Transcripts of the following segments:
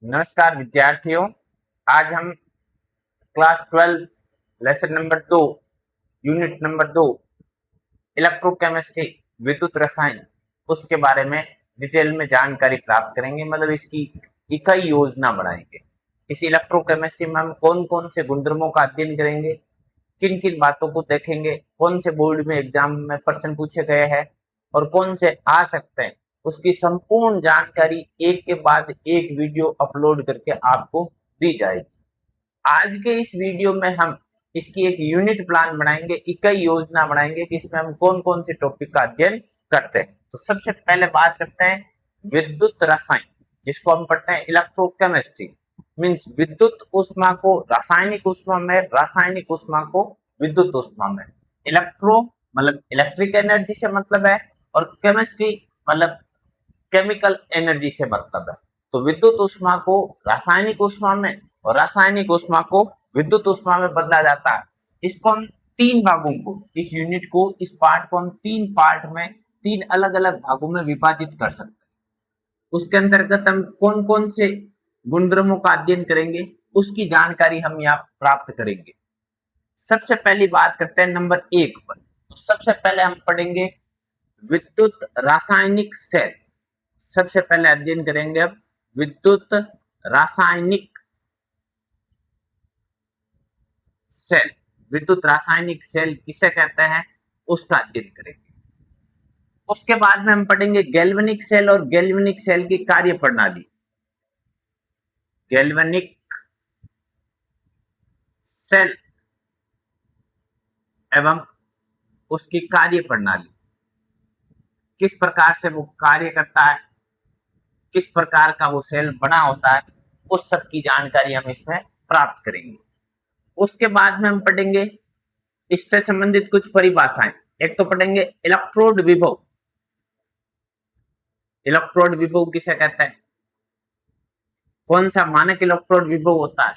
नमस्कार विद्यार्थियों। आज हम class 12 lesson number 2 unit number 2 electrochemistry विद्युत रसायन उसके बारे में डिटेल में जानकारी प्राप्त करेंगे। मतलब इसकी इकाई योजना बनाएंगे। इस इलेक्ट्रोकेमिस्ट्री में हम कौन कौन से गुणधर्मों का अध्ययन करेंगे, किन किन बातों को देखेंगे, कौन से बोर्ड में एग्जाम में प्रश्न पूछे गए हैं और कौन से आ सकते हैं, उसकी संपूर्ण जानकारी एक के बाद एक वीडियो अपलोड करके आपको दी जाएगी। आज के इस वीडियो में हम इसकी एक यूनिट प्लान बनाएंगे, इकाई योजना बनाएंगे कि इसमें हम कौन कौन से टॉपिक का अध्ययन करते हैं। तो सबसे पहले बात करते हैं विद्युत रसायन, जिसको हम पढ़ते हैं इलेक्ट्रोकेमिस्ट्री। मीन्स विद्युत ऊष्मा को रासायनिक ऊष्मा में, रासायनिक ऊष्मा को विद्युत ऊष्मा में। इलेक्ट्रो मतलब इलेक्ट्रिक एनर्जी से मतलब है और केमिस्ट्री मतलब केमिकल एनर्जी से मतलब है। तो विद्युत ऊष्मा को रासायनिक ऊष्मा में और रासायनिक ऊष्मा को विद्युत ऊष्मा में बदला जाता है। इसको हम तीन भागों को, इस यूनिट को, इस पार्ट को हम तीन पार्ट में, तीन अलग अलग भागों में विभाजित कर सकते हैं। उसके अंतर्गत हम कौन कौन से गुणधर्मों का अध्ययन करेंगे उसकी जानकारी हम यहाँ प्राप्त करेंगे। सबसे पहली बात करते हैं नंबर 1 पर। तो सबसे पहले हम पढ़ेंगे विद्युत रासायनिक सेल। सबसे पहले अध्ययन करेंगे अब विद्युत रासायनिक सेल। विद्युत रासायनिक सेल किसे कहते हैं उसका अध्ययन करेंगे। उसके बाद में हम पढ़ेंगे गैल्वेनिक सेल और गैल्वेनिक सेल की कार्य प्रणाली। गैल्वेनिक सेल एवं उसकी कार्य प्रणाली, किस प्रकार से वो कार्य करता है, किस प्रकार का वो सेल बना होता है, उस सब की जानकारी हम इसमें प्राप्त करेंगे। उसके बाद में हम पढ़ेंगे इससे संबंधित कुछ परिभाषाएं। एक तो पढ़ेंगे इलेक्ट्रोड विभव। इलेक्ट्रोड विभव किसे कहते हैं, कौन सा मानक इलेक्ट्रोड विभव होता है।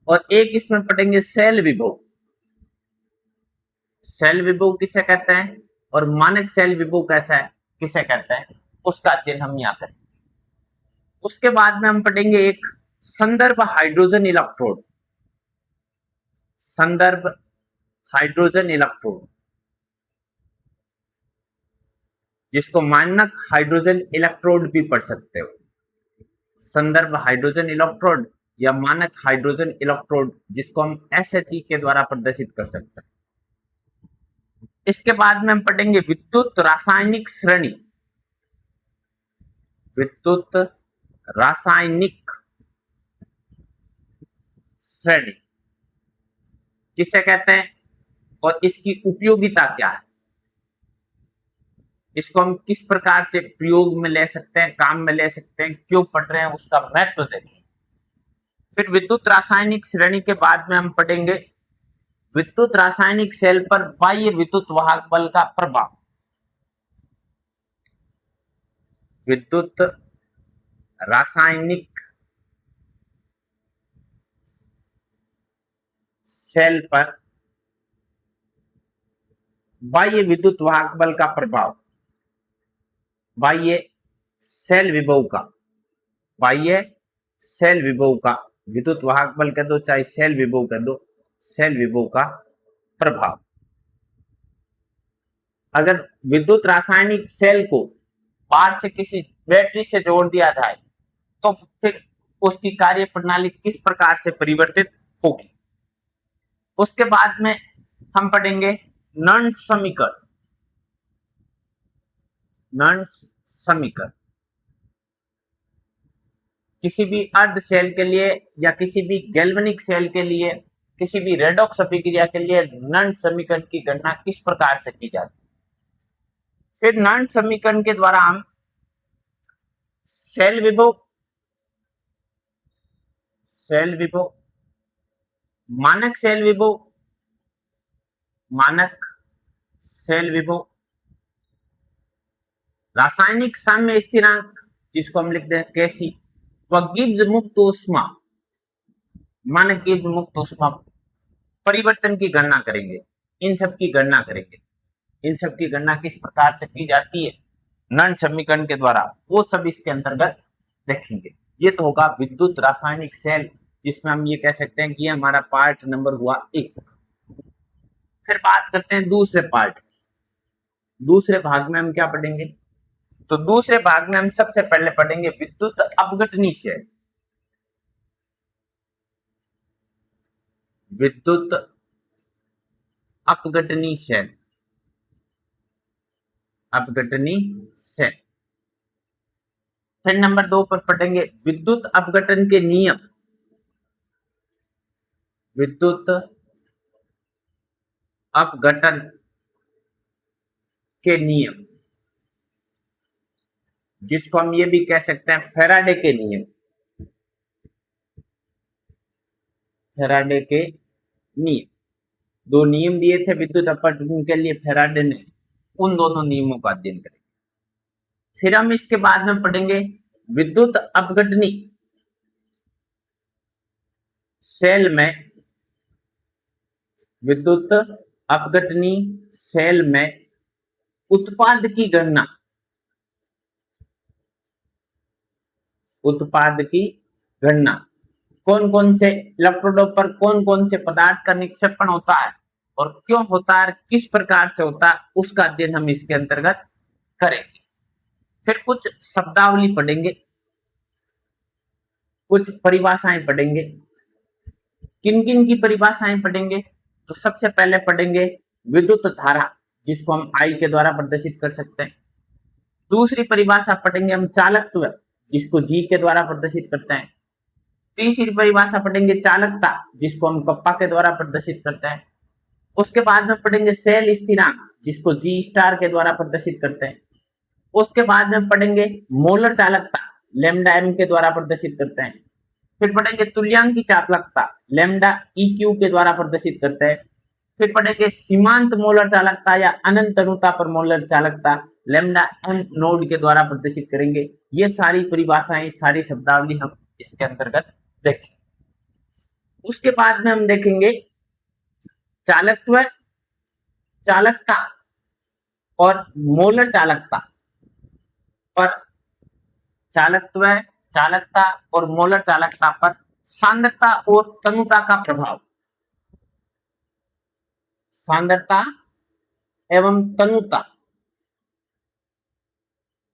और एक इसमें पढ़ेंगे सेल विभव। सेल विभव किसे कहते हैं और मानक सेल विभव कैसा है, किसे कहते हैं, उसका अध्ययन हम यहाँ करेंगे। उसके बाद में हम पढ़ेंगे एक संदर्भ हाइड्रोजन इलेक्ट्रोड। संदर्भ हाइड्रोजन इलेक्ट्रोड, जिसको मानक हाइड्रोजन इलेक्ट्रोड भी पढ़ सकते हो। संदर्भ हाइड्रोजन इलेक्ट्रोड या मानक हाइड्रोजन इलेक्ट्रोड, जिसको हम SHE के द्वारा प्रदर्शित कर सकते हैं। इसके बाद में हम पढ़ेंगे विद्युत रासायनिक श्रेणी। विद्युत रासायनिक श्रेणी किसे कहते हैं और इसकी उपयोगिता क्या है, इसको हम किस प्रकार से प्रयोग में ले सकते हैं, काम में ले सकते हैं, क्यों पढ़ रहे हैं, उसका महत्व देखेंगे। फिर विद्युत रासायनिक श्रेणी के बाद में हम पढ़ेंगे विद्युत रासायनिक सेल पर बाह्य विद्युत वाहक बल का प्रभाव। विद्युत रासायनिक सेल पर बाह्य विद्युत वाहक बल का प्रभाव। बाह्य सेल विभव का, बाह्य सेल विभव का, विद्युत वाहक बल कह दो चाहे सेल विभव कह दो, सेल विभव का प्रभाव। अगर विद्युत रासायनिक सेल को बाहर से किसी बैटरी से जोड़ दिया जाए तो फिर उसकी कार्य प्रणाली किस प्रकार से परिवर्तित होगी। उसके बाद में हम पढ़ेंगे नर्न्स समीकरण। नर्न्स समीकरण किसी भी अर्ध सेल के लिए या किसी भी गैल्वेनिक सेल के लिए, किसी भी रेडॉक्स अभिक्रिया के लिए नर्न्स समीकरण की गणना किस प्रकार से की जाती है। फिर नर्न्स समीकरण के द्वारा हम सेल विभव, सेल विभव, मानक सेल विभव, मानक सेल विभव, रासायनिक साम्य स्थिरांक जिसको हम लिखते हैं कैसी, व गिब्स मुक्त ऊष्मा, मानक गिब्स मुक्त ऊष्मा परिवर्तन की गणना करेंगे। इन सब की गणना करेंगे। इन सब की गणना किस प्रकार से की जाती है नर्न्स समीकरण के द्वारा, वो सब इसके अंतर्गत देखेंगे। ये तो होगा विद्युत रासायनिक सेल, जिसमें हम ये कह सकते हैं कि ये हमारा पार्ट नंबर हुआ 1। फिर बात करते हैं दूसरे पार्ट। दूसरे भाग में हम क्या पढ़ेंगे? तो दूसरे भाग में हम सबसे पहले पढ़ेंगे विद्युत अपघटनी सेल। विद्युत अपघटनी सेल, अपघटनी सेल। फिर नंबर 2 पर पढ़ेंगे विद्युत अपघटन के नियम। विद्युत अपघटन के नियम, जिसको हम ये भी कह सकते हैं फैराडे के नियम। फैराडे के नियम, 2 नियम दिए थे विद्युत अपघटन के लिए फैराडे ने, उन दोनों नियमों का अध्ययन करेंगे। फिर हम इसके बाद में पढ़ेंगे विद्युत अपघटनी सेल में, विद्युत अपघटनी सेल में उत्पाद की गणना। उत्पाद की गणना, कौन कौन से इलेक्ट्रोडों पर कौन कौन से पदार्थ का निक्षेपण होता है और क्यों होता है, किस प्रकार से होता है, उसका अध्ययन हम इसके अंतर्गत करेंगे। फिर कुछ शब्दावली पढ़ेंगे, कुछ परिभाषाएं पढ़ेंगे। किन किन की परिभाषाएं पढ़ेंगे? तो सबसे पहले पढ़ेंगे विद्युत धारा, जिसको हम आई के द्वारा प्रदर्शित कर सकते हैं। दूसरी परिभाषा पढ़ेंगे हम चालकत्व, जिसको जी के द्वारा प्रदर्शित करते हैं। तीसरी परिभाषा पढ़ेंगे चालकता, जिसको हम कप्पा के द्वारा प्रदर्शित करते हैं। उसके बाद में पढ़ेंगे सेल स्थिरांक, जिसको जी स्टार के द्वारा प्रदर्शित करते हैं। उसके बाद में पढ़ेंगे मोलर चालकता, लैम्डा एम के द्वारा प्रदर्शित करते हैं। फिर पढ़ेंगे तुल्यांकी चालकता, लैम्डा ई क्यू के द्वारा प्रदर्शित करते हैं। फिर पढ़ेंगे सीमांत मोलर चालकता या अनंत अनुता पर मोलर चालकता, लैम्डा एम नोड के द्वारा प्रदर्शित करेंगे। ये सारी परिभाषाएं, सारी शब्दावली हम इसके अंतर्गत देखेंगे। उसके बाद में हम देखेंगे चालकत्व, चालकता और मोलर चालकता पर, चालकत्व, चालकता और मोलर चालकता पर सांद्रता और तनुता का प्रभाव। सांद्रता एवं तनुता,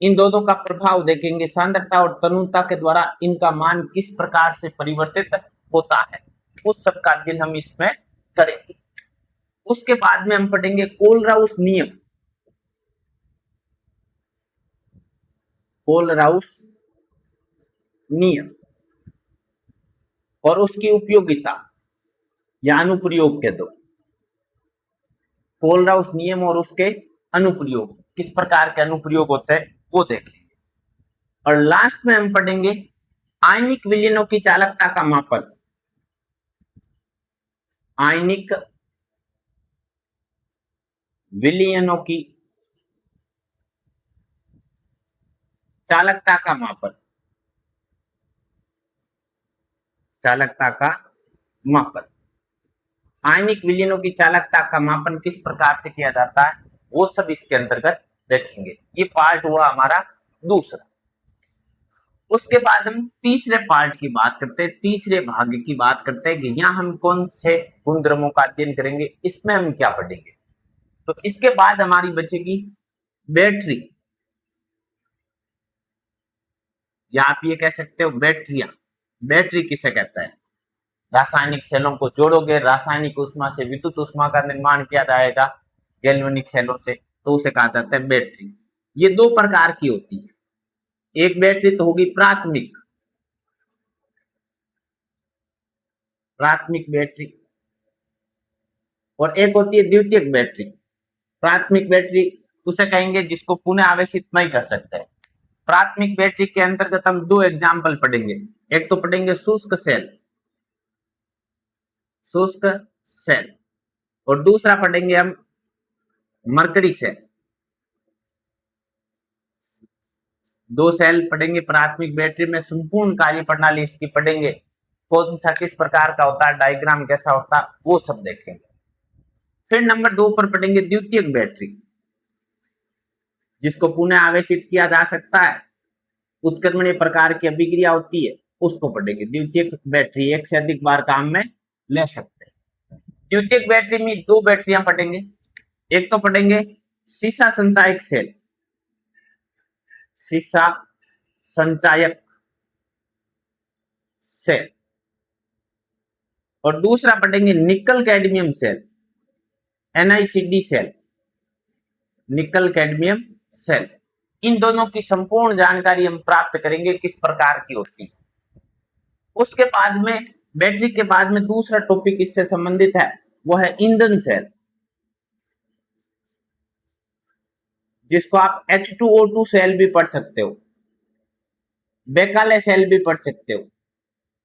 इन दोनों का प्रभाव देखेंगे। सांद्रता और तनुता के द्वारा इनका मान किस प्रकार से परिवर्तित होता है, उस सब का अध्ययन हम इसमें करेंगे। उसके बाद में हम पढ़ेंगे कोलराउस नियम। कोलराउस नियम और उसकी उपयोगिता या अनुप्रयोग के दो। कोलराउस नियम और उसके अनुप्रयोग, किस प्रकार के अनुप्रयोग होते हैं वो देखेंगे। और लास्ट में हम पढ़ेंगे आयनिक विलयनों की चालकता का मापन। आयनिक विलयनों की चालकता का मापन। चालकता का मापन, आयनिक विलयनों की चालकता का मापन किस प्रकार से किया जाता है, वो सब इसके अंतर्गत देखेंगे। ये पार्ट हुआ हमारा दूसरा। उसके बाद हम तीसरे पार्ट की बात करते हैं, तीसरे भाग की बात करते हैं कि यहाँ हम कौन से गुणधर्मों का अध्ययन करेंगे, इसमें हम क्या पढ़ेंगे। तो इसके बाद हमारी बचेगी बैटरी, या आप ये कह सकते हो बैटरियां। बैटरी किसे कहता है? रासायनिक सेलों को जोड़ोगे, रासायनिक ऊष्मा से विद्युत ऊष्मा का निर्माण किया जाएगा गैल्वेनिक सेलों से, तो उसे कहा जाता है बैटरी। ये 2 प्रकार की होती है। एक बैटरी तो होगी प्राथमिक, प्राथमिक बैटरी, और एक होती है द्वितीयक बैटरी। प्राथमिक बैटरी उसे कहेंगे जिसको पुनः आवेशित नहीं कर सकते। प्राथमिक बैटरी के अंतर्गत हम 2 एग्जाम्पल पढ़ेंगे। एक तो पढ़ेंगे शुष्क सेल, शुष्क सेल, और दूसरा पढ़ेंगे हम मरकरी सेल। 2 सेल पढ़ेंगे प्राथमिक बैटरी में, संपूर्ण कार्य प्रणाली इसकी पढ़ेंगे, कौन सा किस प्रकार का होता है, डायग्राम कैसा होता है, वो सब देखेंगे। फिर नंबर 2 पर पढ़ेंगे द्वितीयक बैटरी, जिसको पुनः आवेशित किया जा सकता है, उत्क्रमणीय प्रकार की अभिक्रिया होती है उसको पढ़ेंगे। द्वितीयक बैटरी एक से अधिक बार काम में ले सकते हैं। द्वितीयक बैटरी में दो बैटरियां पढ़ेंगे। एक तो पढ़ेंगे सीसा संचायक सेल, सीसा संचायक सेल, और दूसरा पढ़ेंगे nickel cadmium cell, NiCd cell, nickel cadmium cell. इन दोनों की संपूर्ण जानकारी हम प्राप्त करेंगे किस प्रकार की होती है। उसके बाद में बैटरी के बाद में दूसरा टॉपिक इससे संबंधित है, वो है ईंधन सेल, जिसको आप H2O2 सेल भी पढ़ सकते हो, बेकाले सेल भी पढ़ सकते हो।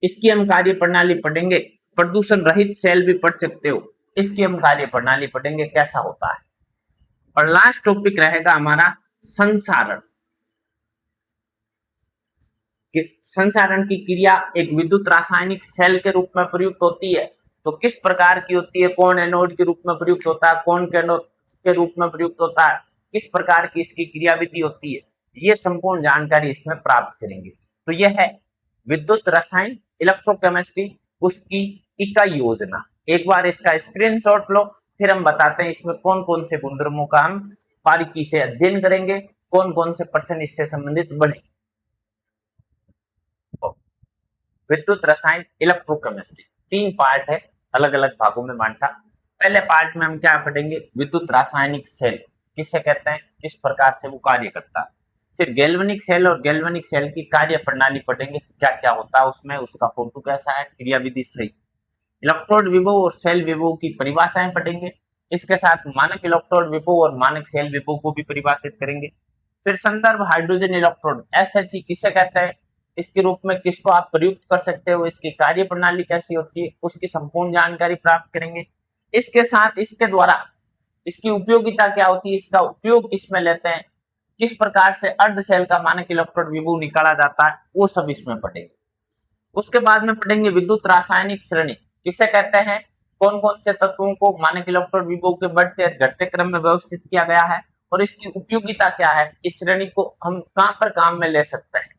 इसकी हम कार्य प्रणाली पढ़ेंगे। प्रदूषण रहित सेल भी पढ़ सकते हो, इसकी हम कार्य प्रणाली पढ़ेंगे कैसा होता है। और लास्ट टॉपिक रहेगा हमारा संसारण। संसारण की क्रिया एक विद्युत रासायनिक सेल के रूप में प्रयुक्त होती है, तो किस प्रकार की होती है, कौन एनोड के रूप में प्रयुक्त होता है, कौन कैथोड के रूप में प्रयुक्त होता है, किस प्रकार की इसकी क्रियाविधि होती है, ये संपूर्ण जानकारी इसमें प्राप्त करेंगे। तो यह है विद्युत रसायन इलेक्ट्रोकेमिस्ट्री, उसकी इकाई योजना। एक बार इसका स्क्रीनशॉट लो, फिर हम बताते हैं इसमें कौन कौन से गुणधर्मों का हम बारीकी से अध्ययन करेंगे, कौन कौन से प्रश्न इससे संबंधित बढ़ेंगे। विद्युत रसायन इलेक्ट्रोकेमिस्ट्री 3 पार्ट है, अलग अलग भागों में बांटा। पहले पार्ट में हम क्या पढ़ेंगे, विद्युत रासायनिक सेल किससे कहते हैं, किस प्रकार से वो कार्य करता है। फिर गैल्वेनिक सेल और गैल्वेनिक सेल की कार्य प्रणाली पढ़ेंगे, क्या क्या होता है उसमें, उसका फोटो कैसा है, क्रियाविधि सही। इलेक्ट्रोड विभव और सेल विभव की परिभाषाएं पढ़ेंगे। इसके साथ मानक इलेक्ट्रोड विभव और मानक सेल विभव को भी परिभाषित करेंगे। फिर संदर्भ हाइड्रोजन इलेक्ट्रोड SHE किसे कहते हैं, इसके रूप में किसको आप प्रयुक्त कर सकते हो, इसकी कार्य प्रणाली कैसी होती है, उसकी संपूर्ण जानकारी प्राप्त करेंगे। इसके साथ इसके द्वारा इसकी उपयोगिता क्या होती है, इसका उपयोग किसमें लेते हैं, किस प्रकार से अर्ध सेल का मानक इलेक्ट्रोड विभव निकाला जाता है, वो सब इसमें पढ़ेंगे। उसके बाद में पढ़ेंगे विद्युत रासायनिक श्रेणी किसे कहते हैं, कौन कौन से तत्वों को मानक इलेक्ट्रोड विभव के बढ़ते घटते क्रम में व्यवस्थित किया गया है और इसकी उपयोगिता क्या है, इस श्रेणी को हम कहां पर काम में ले सकते हैं।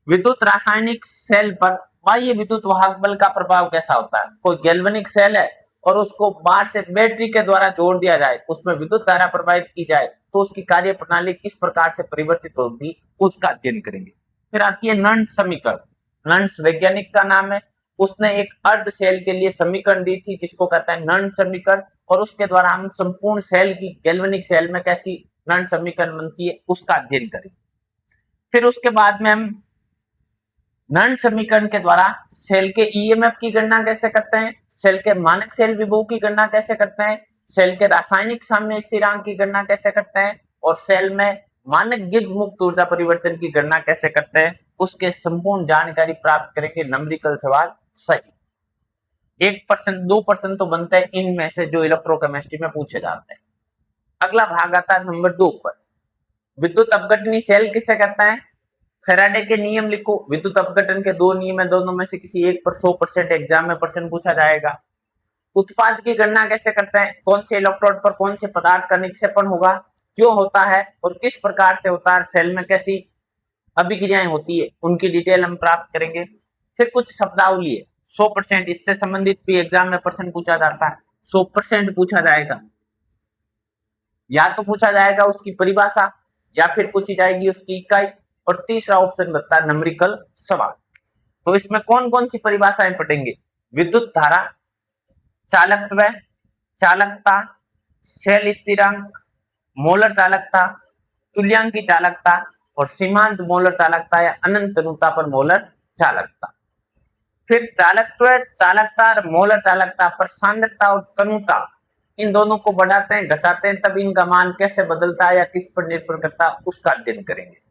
विद्युत रासायनिक सेल पर बाह्य विद्युत वाहक बल का प्रभाव कैसा होता है। कोई गैल्वेनिक सेल है और उसको बाहर से बैटरी के द्वारा जोड़ दिया जाए, उसमें विद्युत धारा प्रवाहित की जाए, तो उसकी कार्य प्रणाली किस प्रकार से परिवर्तित होगी, उसका अध्ययन करेंगे। फिर आती है नर्न समीकरण। नर्न वैज्ञानिक का नाम है, उसने एक अर्ध सेल के लिए समीकरण दी थी जिसको कहता है नर्न समीकरण, और उसके द्वारा हम संपूर्ण सेल की गैल्वेनिक सेल में कैसी नर्न समीकरण बनती है उसका अध्ययन करेंगे। फिर उसके बाद में हम नर्न समीकरण के द्वारा सेल के ईएमएफ की गणना कैसे करते हैं, सेल के मानक सेल विभव की गणना कैसे करते हैं, सेल के रासायनिक साम्य स्थिरांक की गणना कैसे करते हैं, और सेल में मानक गिब्स मुक्त ऊर्जा परिवर्तन की गणना कैसे करते हैं, उसके संपूर्ण जानकारी प्राप्त करेंगे। नंबरिकल सवाल सही 1% 2% तो बनते हैं इनमें से जो इलेक्ट्रोकेमिस्ट्री में पूछे जाते हैं। अगला भाग आता है नंबर 2 पर, विद्युत अपघटनी सेल किसे कहते हैं। फैराडे के नियम लिखो। विद्युत अपघटन के 2 नियम है, दोनों में से किसी एक पर 100% एग्जाम में प्रश्न पूछा जाएगा। उत्पाद की गणना कैसे करते हैं, कौन से इलेक्ट्रोड पर कौन से पदार्थ का निक्षेपण होगा, क्यों होता है और किस प्रकार से होता है, सेल में कैसी अभिक्रियाएं होती है, उनकी डिटेल हम प्राप्त करेंगे। फिर कुछ शब्दावली है 100%, इससे संबंधित भी एग्जाम में प्रश्न पूछा जाता है। 100% पूछा जाएगा, या तो पूछा जाएगा उसकी परिभाषा या फिर पूछी जाएगी उसकी इकाई, और तीसरा ऑप्शन बनता है नंबरिकल सवाल। तो इसमें कौन कौन सी परिभाषाएं पढ़ेंगे, विद्युत धारा, चालकत्व, चालकता, सेल स्थिरांक, मोलर चालकता, तुल्यांकी चालकता और सीमांत मोलर चालकता या अनंत अनुता पर मोलर चालकता। फिर चालकत्व, चालकता और मोलर चालकता पर सांद्रता और तनुता, इन दोनों को बढ़ाते हैं घटाते हैं तब इनका मान कैसे बदलता है या किस पर निर्भर करता है उसका अध्ययन करेंगे।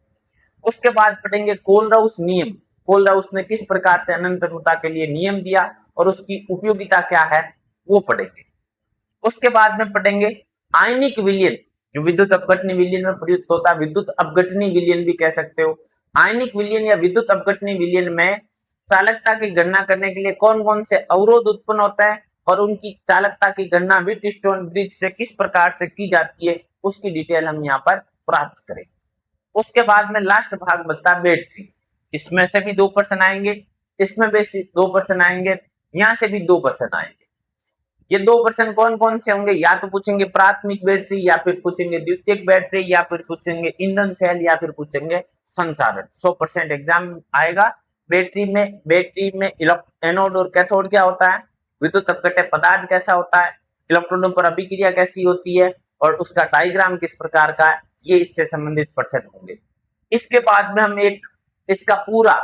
उसके बाद पढ़ेंगे कोलराउस नियम। कोलराउस ने किस प्रकार से अनंत अनुता के लिए नियम दिया और उसकी उपयोगिता क्या है वो पढ़ेंगे। उसके बाद में पढ़ेंगे आयनिक विलयन, जो विद्युत अपघटनी विलयन में प्रयुक्त होता है, विद्युत अपघटनी विलयन भी कह सकते हो। आयनिक विलयन या विद्युत अपघटनी विलयन में चालकता की गणना करने के लिए कौन कौन से अवरोध उत्पन्न होता है और उनकी चालकता की गणना व्हीटस्टोन ब्रिज से किस प्रकार से की जाती है उसकी डिटेल हम यहाँ पर प्राप्त करेंगे। उसके बाद में लास्ट भाग बचता है बैटरी, इसमें से भी 2% आएंगे, इसमें भी 2% आएंगे, यहाँ से भी 2% आएंगे। ये 2% कौन कौन से होंगे, या तो पूछेंगे प्राथमिक बैटरी, या फिर पूछेंगे द्वितीयक बैटरी, या फिर पूछेंगे ईंधन सेल, या फिर पूछेंगे संचारण। 100% एग्जाम आएगा। बैटरी में एनोड और कैथोड क्या होता है, विद्युत अपघट्य पदार्थ कैसा होता है, इलेक्ट्रॉनों पर अभिक्रिया कैसी होती है, और उसका डायग्राम किस प्रकार का है, ये इससे संबंधित प्रश्न होंगे। इसके बाद में हम एक इसका पूरा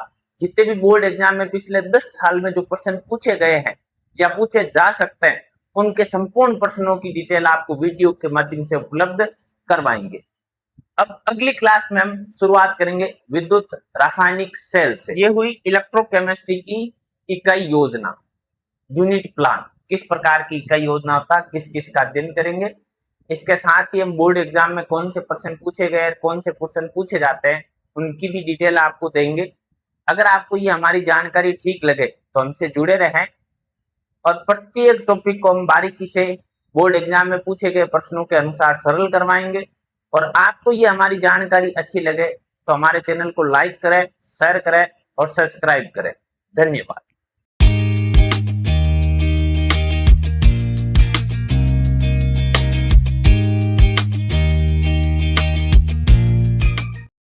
जितने भी बोर्ड एग्जाम में पिछले 10 साल में जो प्रश्न पूछे गए हैं या पूछे जा सकते हैं, उनके संपूर्ण प्रश्नों की डिटेल आपको वीडियो के माध्यम से उपलब्ध करवाएंगे। अब अगली क्लास में हम शुरुआत करेंगे विद्युत रासायनिक सेल से। ये हुई इलेक्ट्रोकेमिस्ट्री की इकाई योजना, यूनिट प्लान, किस प्रकार की इकाई योजना होता है, किस किस का अध्ययन करेंगे। इसके साथ ही हम बोर्ड एग्जाम में कौन से प्रश्न पूछे गए, कौन से प्रश्न पूछे जाते हैं, उनकी भी डिटेल आपको देंगे। अगर आपको ये हमारी जानकारी ठीक लगे तो हमसे जुड़े रहें, और प्रत्येक टॉपिक को हम बारीकी से बोर्ड एग्जाम में पूछे गए प्रश्नों के अनुसार सरल करवाएंगे। और आपको ये हमारी जानकारी अच्छी लगे तो हमारे चैनल को लाइक करें, शेयर करें और सब्सक्राइब करें। धन्यवाद।